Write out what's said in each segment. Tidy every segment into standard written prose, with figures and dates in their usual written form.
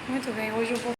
Muito bem, hoje eu vou.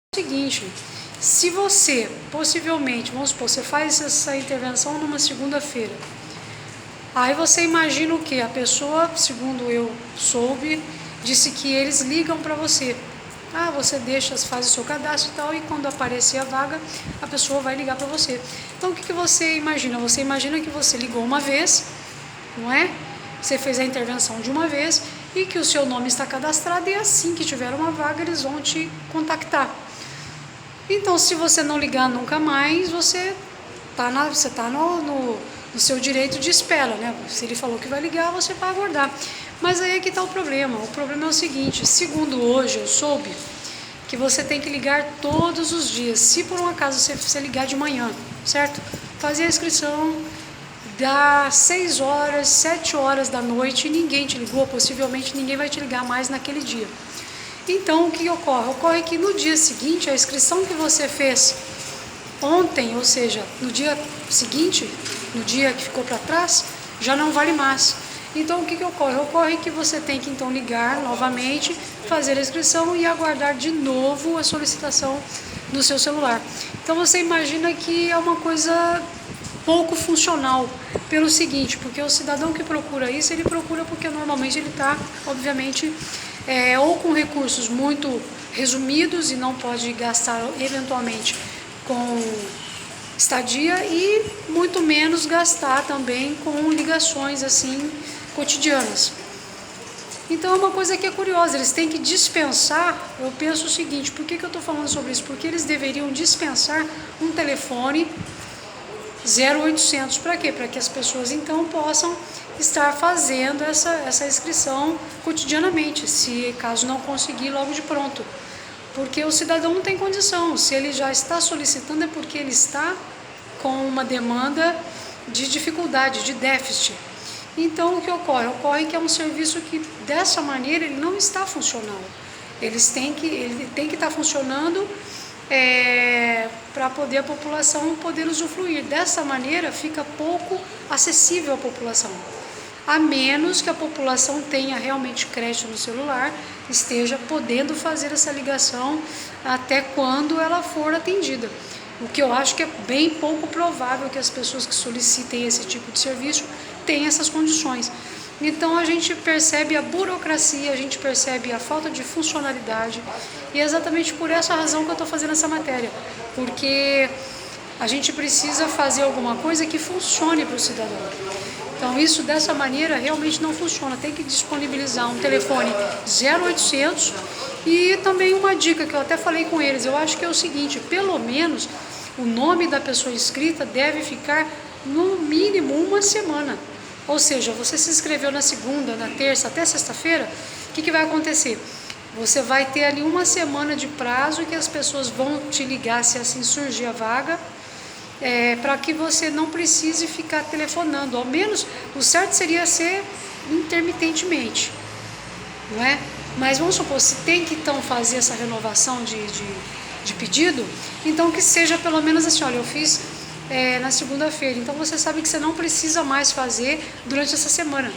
O seguinte, se você possivelmente, vamos supor, você faz essa intervenção numa segunda-feira, aí você imagina o que? A pessoa, segundo eu soube, disse que eles ligam para você. Ah, você deixa, faz o seu cadastro e tal, e quando aparecer a vaga, a pessoa vai ligar para você. Então o que você imagina? Você imagina que você ligou uma vez, não é? Você fez a intervenção de uma vez e que o seu nome está cadastrado e assim que tiver uma vaga eles vão te contactar. Então, se você não ligar nunca mais, você está no seu direito de espera, né? Se ele falou que vai ligar, você vai aguardar. Mas aí é que está o problema. O problema é o seguinte, segundo hoje eu soube que você tem que ligar todos os dias. Se por um acaso você ligar de manhã, certo? Fazer a inscrição, das 6 horas, 7 horas da noite, ninguém te ligou, possivelmente ninguém vai te ligar mais naquele dia. Então, o que ocorre? Ocorre que no dia seguinte, a inscrição que você fez ontem, ou seja, no dia seguinte, no dia que ficou para trás, já não vale mais. Então, o que ocorre? Ocorre que você tem que então ligar novamente, fazer a inscrição e aguardar de novo a solicitação no seu celular. Então, você imagina que é uma coisa pouco funcional, pelo seguinte, porque o cidadão que procura isso, ele procura porque normalmente ele está, obviamente, ou com recursos muito resumidos e não pode gastar eventualmente com estadia e muito menos gastar também com ligações assim cotidianas. Então é uma coisa que é curiosa, eles têm que dispensar, eu penso o seguinte, por que eu estou falando sobre isso? Porque eles deveriam dispensar um telefone 0800, para quê? Para que as pessoas então possam estar fazendo essa inscrição cotidianamente, se caso não conseguir logo de pronto. Porque o cidadão não tem condição, se ele já está solicitando é porque ele está com uma demanda de dificuldade, de déficit. Então o que ocorre? Ocorre que é um serviço que dessa maneira ele não está funcionando. Ele tem que estar funcionando para poder a população poder usufruir. Dessa maneira fica pouco acessível à população, a menos que a população tenha realmente crédito no celular, esteja podendo fazer essa ligação até quando ela for atendida. O que eu acho que é bem pouco provável que as pessoas que solicitem esse tipo de serviço tenham essas condições. Então a gente percebe a burocracia, a gente percebe a falta de funcionalidade e é exatamente por essa razão que eu estou fazendo essa matéria, porque a gente precisa fazer alguma coisa que funcione para o cidadão. Então isso dessa maneira realmente não funciona, tem que disponibilizar um telefone 0800 e também uma dica que eu até falei com eles, eu acho que é o seguinte, pelo menos o nome da pessoa inscrita deve ficar no mínimo uma semana. Ou seja, você se inscreveu na segunda, na terça, até sexta-feira, o que vai acontecer? Você vai ter ali uma semana de prazo que as pessoas vão te ligar se assim surgir a vaga, para que você não precise ficar telefonando. Ao menos, o certo seria ser intermitentemente, não é? Mas vamos supor, se tem que então fazer essa renovação de pedido, então que seja pelo menos assim, olha, eu fiz na segunda-feira, então você sabe que você não precisa mais fazer durante essa semana.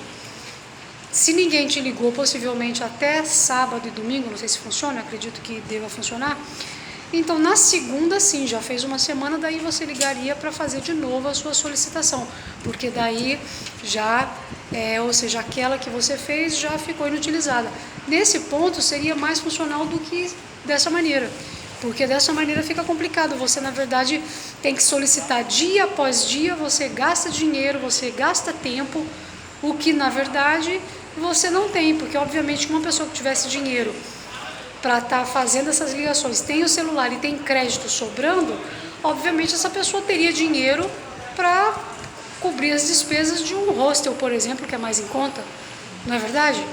Se ninguém te ligou, possivelmente até sábado e domingo, não sei se funciona, acredito que deva funcionar, então na segunda sim, já fez uma semana, daí você ligaria para fazer de novo a sua solicitação, porque daí já, ou seja, aquela que você fez já ficou inutilizada. Nesse ponto seria mais funcional do que dessa maneira, porque dessa maneira fica complicado, você na verdade tem que solicitar dia após dia, você gasta dinheiro, você gasta tempo, o que na verdade você não tem, porque obviamente uma pessoa que tivesse dinheiro para estar fazendo essas ligações, tem o celular e tem crédito sobrando, obviamente essa pessoa teria dinheiro para cobrir as despesas de um hostel, por exemplo, que é mais em conta, não é verdade?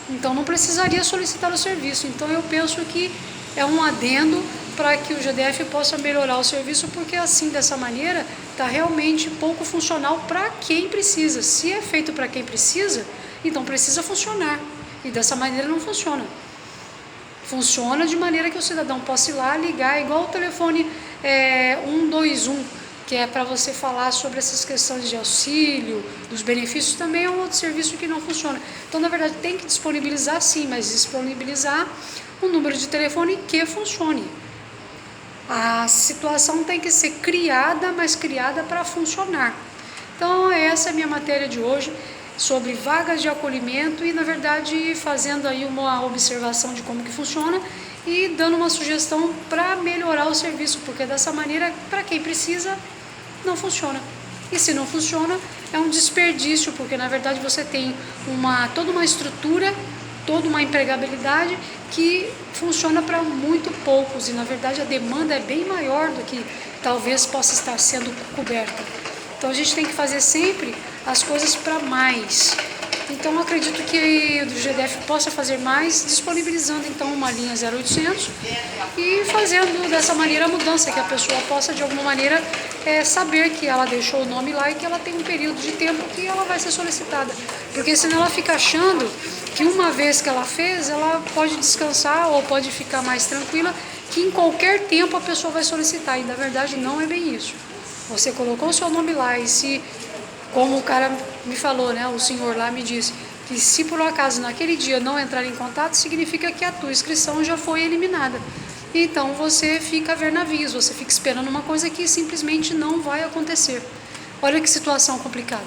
Então não precisaria solicitar o serviço. Então eu penso que é um adendo para que o GDF possa melhorar o serviço, porque assim, dessa maneira, está realmente pouco funcional para quem precisa. Se é feito para quem precisa, então precisa funcionar, e dessa maneira não funciona. Funciona de maneira que o cidadão possa ir lá ligar, igual o telefone 121, que é para você falar sobre essas questões de auxílio, dos benefícios, também é um outro serviço que não funciona. Então, na verdade, tem que disponibilizar sim, mas disponibilizar um número de telefone que funcione. A situação tem que ser criada, mas criada para funcionar. Então, essa é a minha matéria de hoje, sobre vagas de acolhimento e, na verdade, fazendo aí uma observação de como que funciona e dando uma sugestão para melhorar o serviço, porque dessa maneira, para quem precisa, não funciona. E se não funciona, é um desperdício, porque, na verdade, você tem toda uma estrutura, toda uma empregabilidade que funciona para muito poucos e, na verdade, a demanda é bem maior do que talvez possa estar sendo coberta. Então a gente tem que fazer sempre as coisas para mais. Então eu acredito que o GDF possa fazer mais, disponibilizando então uma linha 0800 e fazendo dessa maneira a mudança, que a pessoa possa de alguma maneira saber que ela deixou o nome lá e que ela tem um período de tempo que ela vai ser solicitada. Porque senão ela fica achando que uma vez que ela fez, ela pode descansar ou pode ficar mais tranquila, que em qualquer tempo a pessoa vai solicitar, e na verdade não é bem isso. Você colocou o seu nome lá e se, como o cara me falou, né, o senhor lá me disse, que se por um acaso naquele dia não entrar em contato, significa que a tua inscrição já foi eliminada. Então você fica a ver navios, você fica esperando uma coisa que simplesmente não vai acontecer. Olha que situação complicada.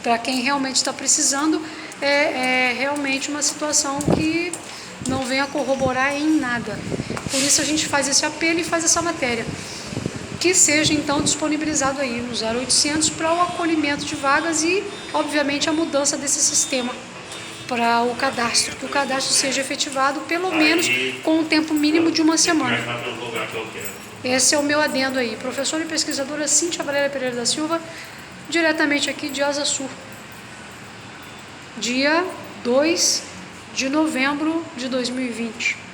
Para quem realmente está precisando, é realmente uma situação que não vem a corroborar em nada. Por isso a gente faz esse apelo e faz essa matéria. Que seja então disponibilizado aí no 0800 para o acolhimento de vagas e, obviamente, a mudança desse sistema para o cadastro, que o cadastro seja efetivado pelo menos com um tempo mínimo de uma semana. Esse é o meu adendo aí. Professora e pesquisadora Cíntia Valéria Pereira da Silva, diretamente aqui de Asa Sul, dia 2 de novembro de 2020.